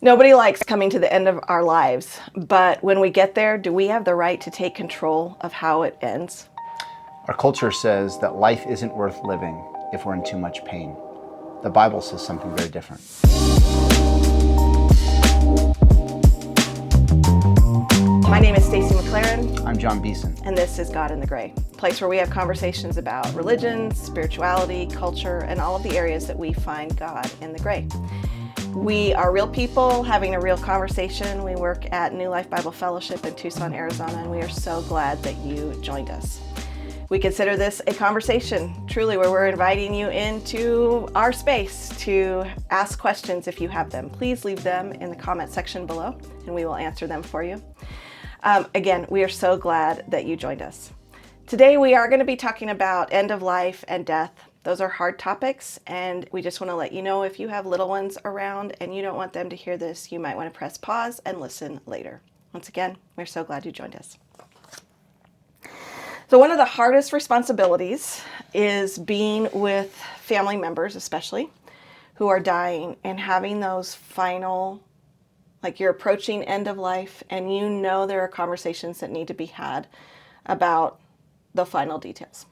Nobody likes coming to the end of our lives, but when we get there, do we have the right to take control of how it ends? Our culture says that life isn't worth living if we're in too much pain. The Bible says something very different. My name is Stacy McLaren. I'm John Beeson. And this is God in the Gray, a place where we have conversations about religion, spirituality, culture, and all of the areas that we find God in the gray. We are real people having a real conversation. We work at New Life Bible Fellowship in Tucson, Arizona, and we are so glad that you joined us. We consider this a conversation, truly, where we're inviting you into our space to ask questions if you have them. Please leave them in the comment section below, and we will answer them for you. Again, we are so glad that you joined us. Today, we are going to be talking about end of life and death. Those are hard topics, and we just want to let you know if you have little ones around and you don't want them to hear this, you might want to press pause and listen later. Once again, we're so glad you joined us. So one of the hardest responsibilities is being with family members, especially, who are dying and having those final, like you're approaching end of life and you know there are conversations that need to be had about the final details.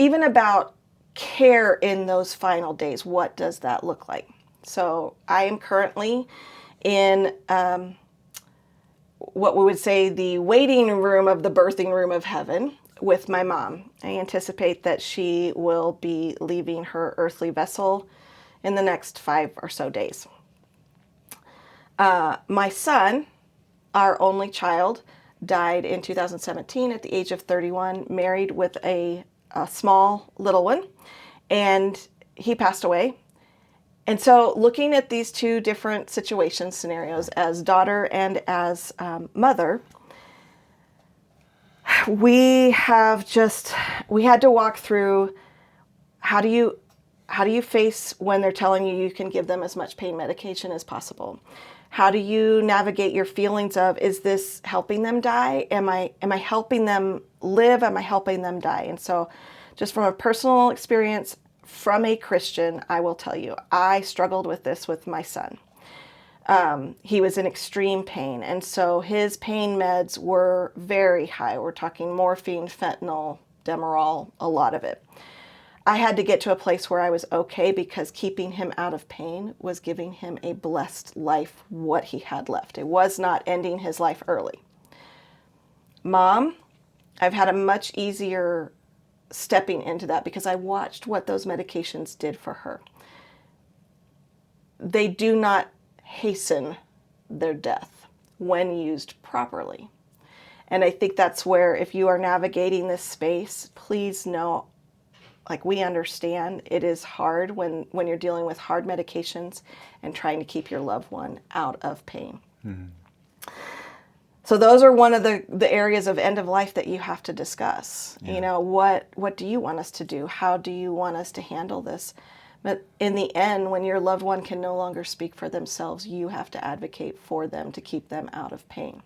Even about care in those final days, what does that look like? So I am currently in what we would say the waiting room of the birthing room of heaven with my mom. I anticipate that she will be leaving her earthly vessel in the next 5 or so days. My son, our only child, died in 2017 at the age of 31, married with a small little one, and he passed away. And so looking at these two different situation scenarios as daughter and as mother, we had to walk through how do you face when they're telling you can give them as much pain medication as possible? How do you navigate your feelings of, is this helping them die? Am I helping them live? Am I helping them die? And so just from a personal experience, from a Christian, I will tell you, I struggled with this with my son. He was in extreme pain, and so his pain meds were very high. We're talking morphine, fentanyl, Demerol, a lot of it. I had to get to a place where I was okay because keeping him out of pain was giving him a blessed life, what he had left. It was not ending his life early. Mom, I've had a much easier stepping into that because I watched what those medications did for her. They do not hasten their death when used properly. And I think that's where, if you are navigating this space, please know, like, we understand it is hard when you're dealing with hard medications and trying to keep your loved one out of pain. Mm-hmm. So those are one of the areas of end of life that you have to discuss. Yeah. You know, what do you want us to do? How do you want us to handle this? But in the end, when your loved one can no longer speak for themselves, you have to advocate for them to keep them out of pain.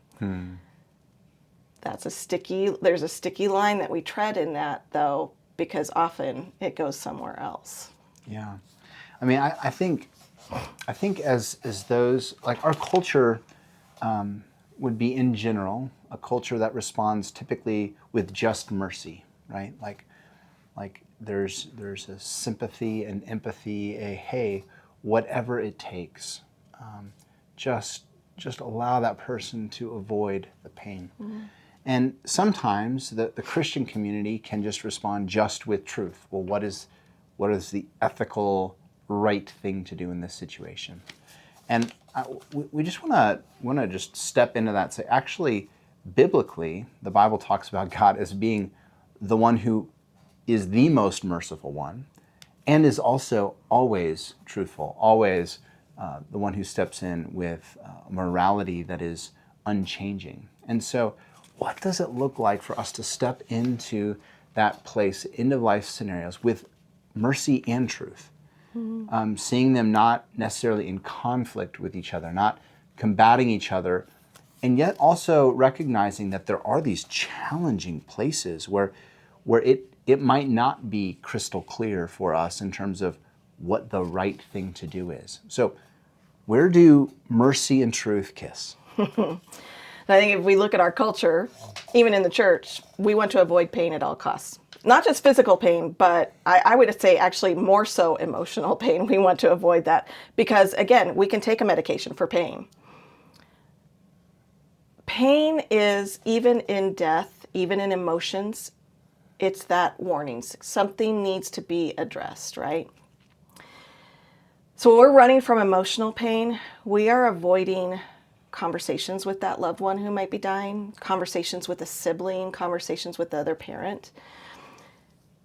There's a sticky line that we tread in that, though, because often it goes somewhere else. Yeah. I mean, I think as those, like, our culture would be, in general, a culture that responds typically with just mercy, right? Like there's a sympathy and empathy, hey, whatever it takes, just allow that person to avoid the pain. Mm-hmm. And sometimes the Christian community can just respond just with truth. Well, what is the ethical right thing to do in this situation? And we just want to just step into that and say, actually, biblically, the Bible talks about God as being the one who is the most merciful one and is also always truthful, always the one who steps in with morality that is unchanging. And so what does it look like for us to step into that place, end of life scenarios, with mercy and truth? Mm-hmm. Seeing them not necessarily in conflict with each other, not combating each other, and yet also recognizing that there are these challenging places where it might not be crystal clear for us in terms of what the right thing to do is. So Where do mercy and truth kiss? I think if we look at our culture, even in the church, we want to avoid pain at all costs. Not just physical pain, but I would say actually more so emotional pain. We want to avoid that because, again, we can take a medication for pain. Pain is, even in death, even in emotions, it's that warning. Something needs to be addressed, right? So when we're running from emotional pain, we are avoiding conversations with that loved one who might be dying, conversations with a sibling, conversations with the other parent.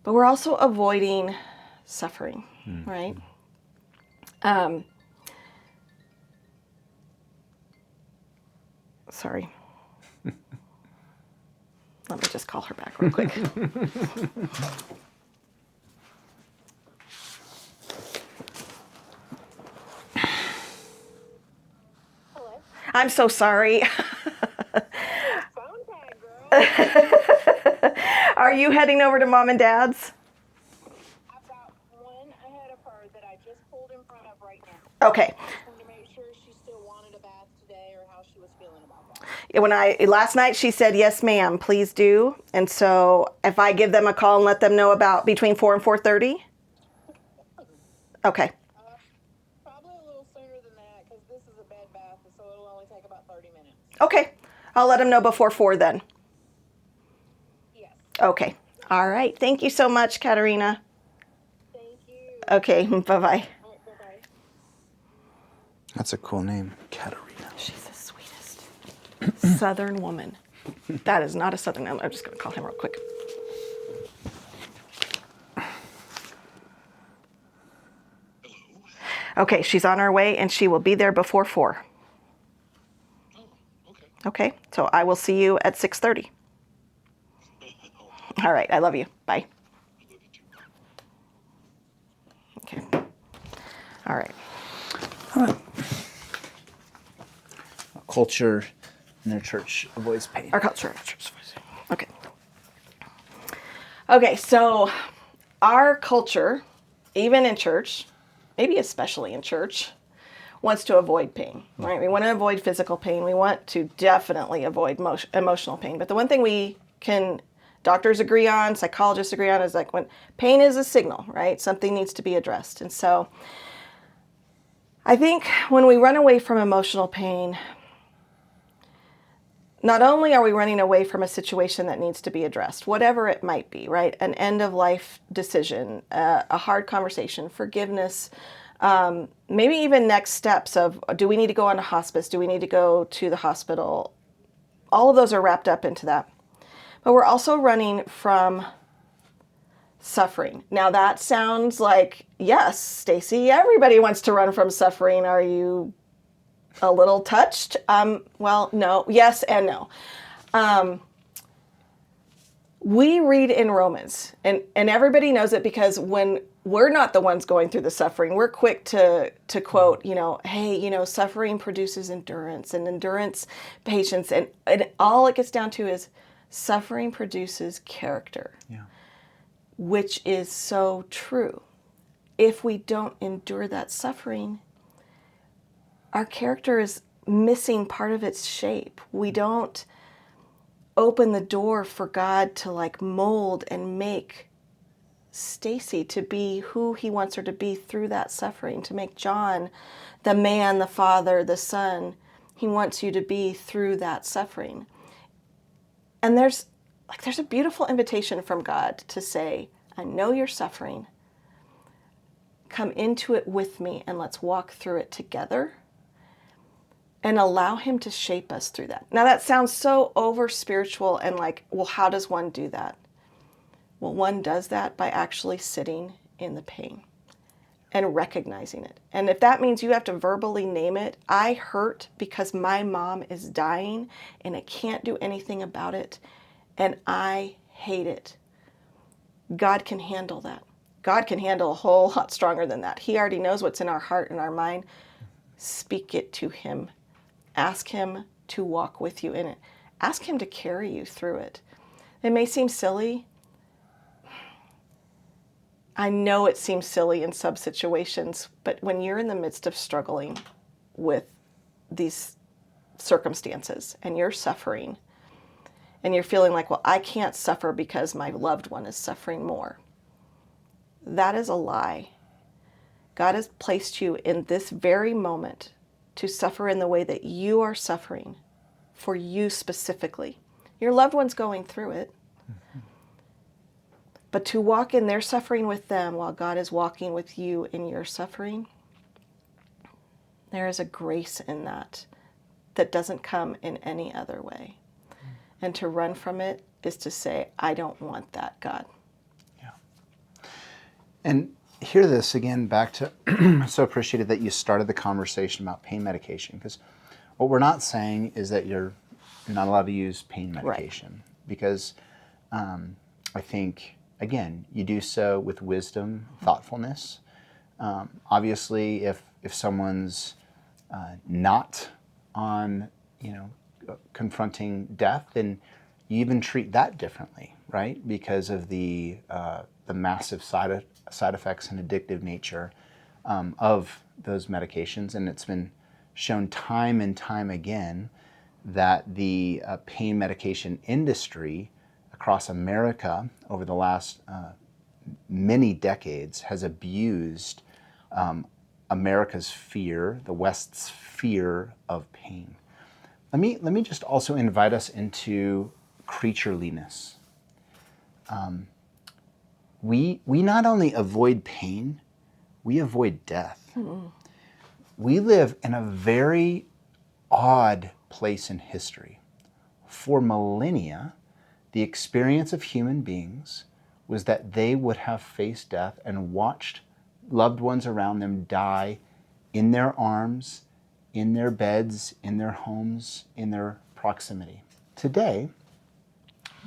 But we're also avoiding suffering, right? Sorry. Let me just call her back real quick. Hello. I'm so sorry. Phone tag, girl. Are you heading over to Mom and Dad's? I've got one ahead of her that I just pulled in front of right now. Okay. Just wanted to make sure she still wanted a bath today or how she was feeling about that. Last night she said, yes, ma'am, please do. And so if I give them a call and let them know about between 4 and 4:30? Okay. Probably a little sooner than that because this is a bed bath, so it'll only take about 30 minutes. Okay. I'll let them know before 4 then. Yes. Okay. All right. Thank you so much, Katerina. Thank you. Okay. Bye-bye. All right, bye-bye. That's a cool name, Katerina. She's the sweetest Southern woman. That is not a Southern name. I'm just going to call him real quick. Okay, she's on her way and she will be there before 4. Oh, okay. Okay, so I will see you at 6:30. All right, I love you. Bye. I love you too. Okay. All right. Culture in their church avoids pain. Our culture. Okay. Okay, so our culture, even in church, maybe especially in church, wants to avoid pain, right? We want to avoid physical pain. We want to definitely avoid emotional pain. But the one thing doctors agree on, psychologists agree on, is like when pain is a signal, right? Something needs to be addressed. And so I think when we run away from emotional pain, not only are we running away from a situation that needs to be addressed, whatever it might be, right? An end of life decision, a hard conversation, forgiveness, maybe even next steps of, do we need to go on to hospice? Do we need to go to the hospital? All of those are wrapped up into that. But we're also running from suffering. Now that sounds like, yes, Stacy, everybody wants to run from suffering. Are you a little touched? Well, no, yes and no. We read in Romans, and everybody knows it because when we're not the ones going through the suffering, we're quick to quote, hey, suffering produces endurance, and endurance patience, and all it gets down to is suffering produces character, which is so true. If we don't endure that suffering, our character is missing part of its shape. We don't open the door for God to mold and make Stacy to be who he wants her to be through that suffering, to make John the man, the father, the son he wants you to be through that suffering. And there's a beautiful invitation from God to say, I know you're suffering. Come into it with me and let's walk through it together. And allow him to shape us through that. Now that sounds so over spiritual and well, how does one do that? Well, one does that by actually sitting in the pain and recognizing it. And if that means you have to verbally name it, I hurt because my mom is dying and I can't do anything about it and I hate it. God can handle that. God can handle a whole lot stronger than that. He already knows what's in our heart and our mind. Speak it to him. Ask him to walk with you in it. Ask him to carry you through it. It may seem silly. I know it seems silly in some situations, but when you're in the midst of struggling, with these circumstances and you're suffering and you're feeling like, well, I can't suffer because my loved one is suffering more. That is a lie. God has placed you in this very moment to suffer in the way that you are suffering for you specifically. Your loved one's going through it. But to walk in their suffering with them while God is walking with you in your suffering, there is a grace in that that doesn't come in any other way. And to run from it is to say, I don't want that, God. And hear this again back to, I so appreciated that you started the conversation about pain medication, because what we're not saying is that you're not allowed to use pain medication, because I think, again, you do so with wisdom, thoughtfulness. Obviously, if someone's not on, confronting death, then you even treat that differently, right? Because of the massive side effects and addictive nature of those medications. And it's been shown time and time again that the pain medication industry across America over the last many decades has abused America's fear, the West's fear of pain. Let me just also invite us into creatureliness. We not only avoid pain, we avoid death. We live in a very odd place in history. For millennia, the experience of human beings was that they would have faced death and watched loved ones around them die in their arms, in their beds, in their homes, in their proximity. Today,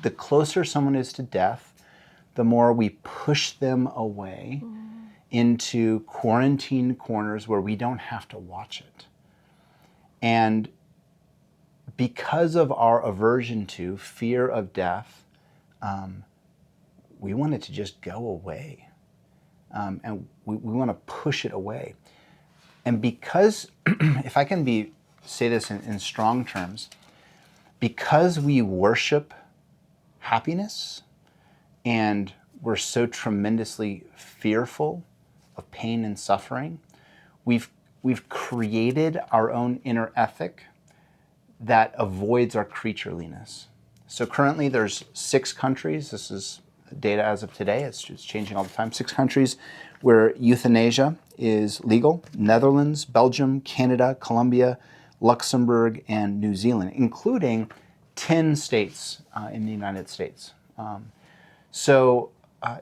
the closer someone is to death, the more we push them away into quarantine corners where we don't have to watch it. And because of our aversion to fear of death, we want it to just go away. And we want to push it away. And because, if I can say this in strong terms, because we worship happiness and we're so tremendously fearful of pain and suffering, we've created our own inner ethic that avoids our creatureliness. So currently there's 6 countries, this is data as of today, it's changing all the time, 6 countries where euthanasia is legal: Netherlands, Belgium, Canada, Colombia, Luxembourg, and New Zealand, including 10 states in the United States.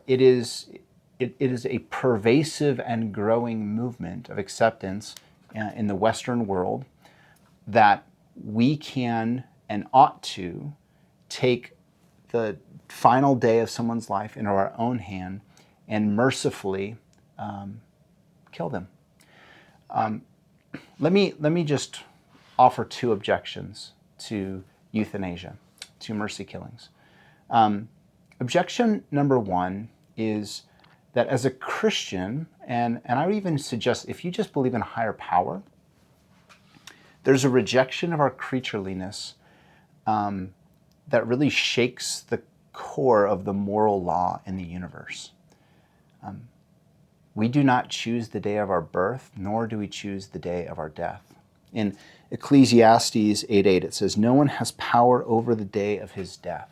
It is a pervasive and growing movement of acceptance in the Western world that we can and ought to take the final day of someone's life into our own hand and mercifully kill them. Let me just offer 2 objections to euthanasia, to mercy killings. Objection number 1 is that as a Christian, and I would even suggest if you just believe in a higher power, there's a rejection of our creatureliness that really shakes the core of the moral law in the universe. We do not choose the day of our birth, nor do we choose the day of our death. In Ecclesiastes 8:8, it says, "No one has power over the day of his death."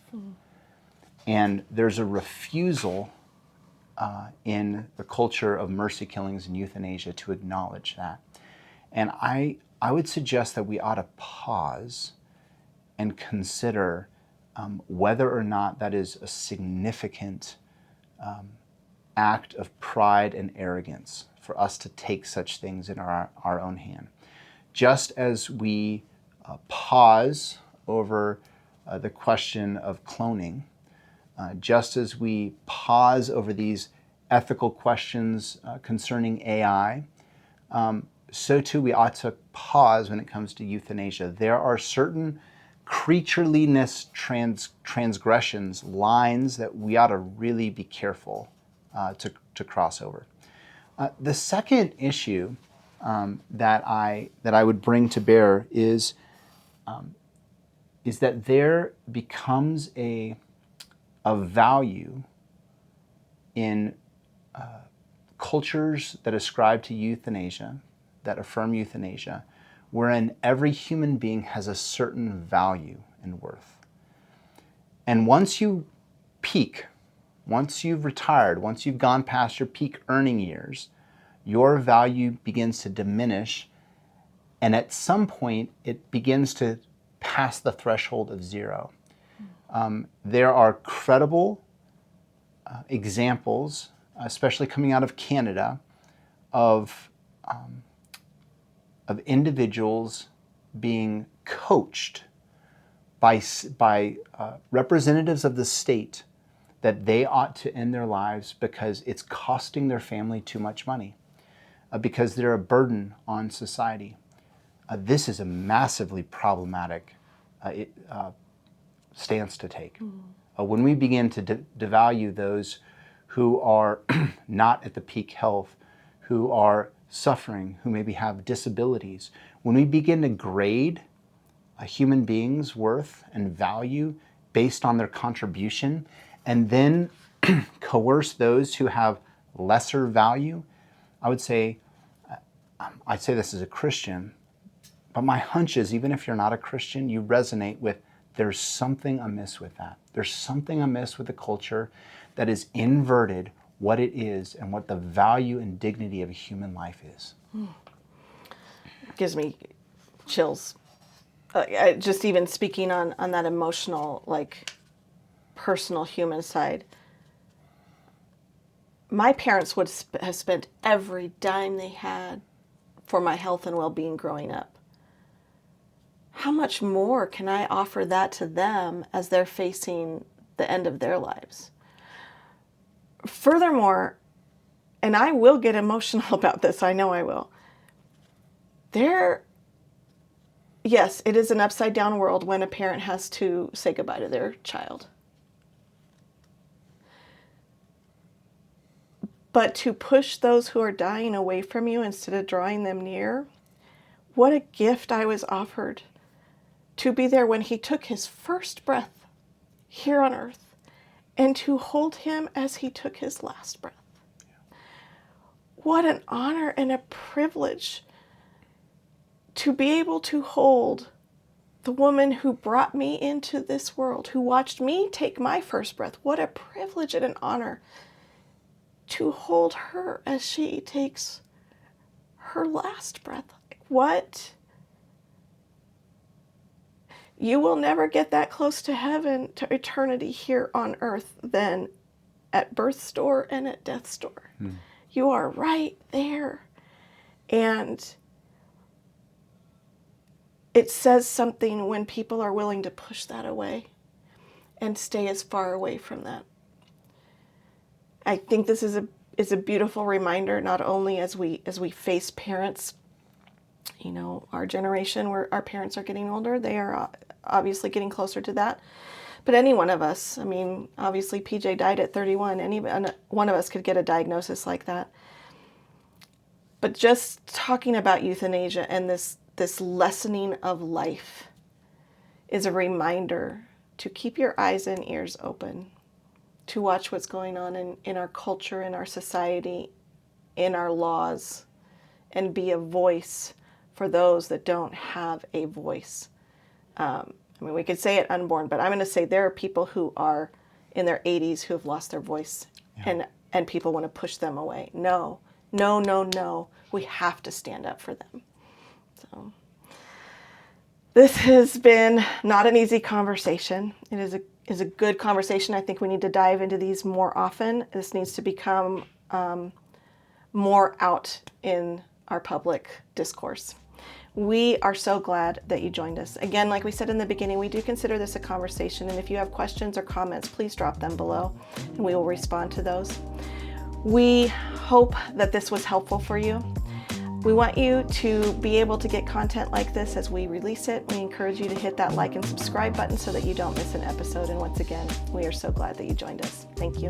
And there's a refusal in the culture of mercy killings and euthanasia to acknowledge that. And I would suggest that we ought to pause and consider whether or not that is a significant act of pride and arrogance for us to take such things in our own hand. Just as we pause over the question of cloning, just as we pause over these ethical questions concerning AI, so too we ought to pause when it comes to euthanasia. There are certain creatureliness transgressions, lines that we ought to really be careful to cross over. The second issue that I would bring to bear is that there becomes a value in cultures that ascribe to euthanasia, that affirm euthanasia, wherein every human being has a certain value and worth. And once you peak, once you've retired, once you've gone past your peak earning years, your value begins to diminish, and at some point it begins to pass the threshold of zero. There are credible examples, especially coming out of Canada, of individuals being coached by representatives of the state that they ought to end their lives because it's costing their family too much money, because they're a burden on society. This is a massively problematic stance to take. When we begin to devalue those who are not at the peak health, who are suffering, who maybe have disabilities, when we begin to grade a human being's worth and value based on their contribution, and then coerce those who have lesser value, I'd say this as a Christian, but my hunch is even if you're not a Christian, you resonate with there's something amiss with that. There's something amiss with the culture that has inverted what it is and what the value and dignity of a human life is. Gives me chills. Just even speaking on that emotional, like personal human side. My parents would have spent every dime they had for my health and well-being growing up. How much more can I offer that to them as they're facing the end of their lives? Furthermore, and I will get emotional about this, I know I will. Yes, it is an upside down world when a parent has to say goodbye to their child. But to push those who are dying away from you instead of drawing them near, what a gift I was offered to be there when he took his first breath here on earth and to hold him as he took his last breath. What an honor and a privilege to be able to hold the woman who brought me into this world, who watched me take my first breath. What a privilege and an honor to hold her as she takes her last breath. What? You will never get that close to heaven, to eternity here on earth than at birth's door and at death's door. You are right there. And it says something when people are willing to push that away and stay as far away from that. I think this is a beautiful reminder, not only as we face parents, you know, our generation where our parents are getting older, they are obviously getting closer to that. But any one of us, I mean, obviously PJ died at 31. Any one of us could get a diagnosis like that. But just talking about euthanasia and this lessening of life is a reminder to keep your eyes and ears open, to watch what's going on in our culture, in our society, in our laws, and be a voice for those that don't have a voice. I mean, we could say it unborn, but I'm going to say there are people who are in their 80s who have lost their voice, and people want to push them away. No. We have to stand up for them. So this has been not an easy conversation. It is a good conversation. I think we need to dive into these more often. This needs to become more out in our public discourse. We are so glad that you joined us. Again, like we said in the beginning, we do consider this a conversation, and if you have questions or comments, please drop them below, and we will respond to those. We hope that this was helpful for you. We want you to be able to get content like this as we release it. We encourage you to hit that like and subscribe button so that you don't miss an episode. And once again, we are so glad that you joined us. Thank you.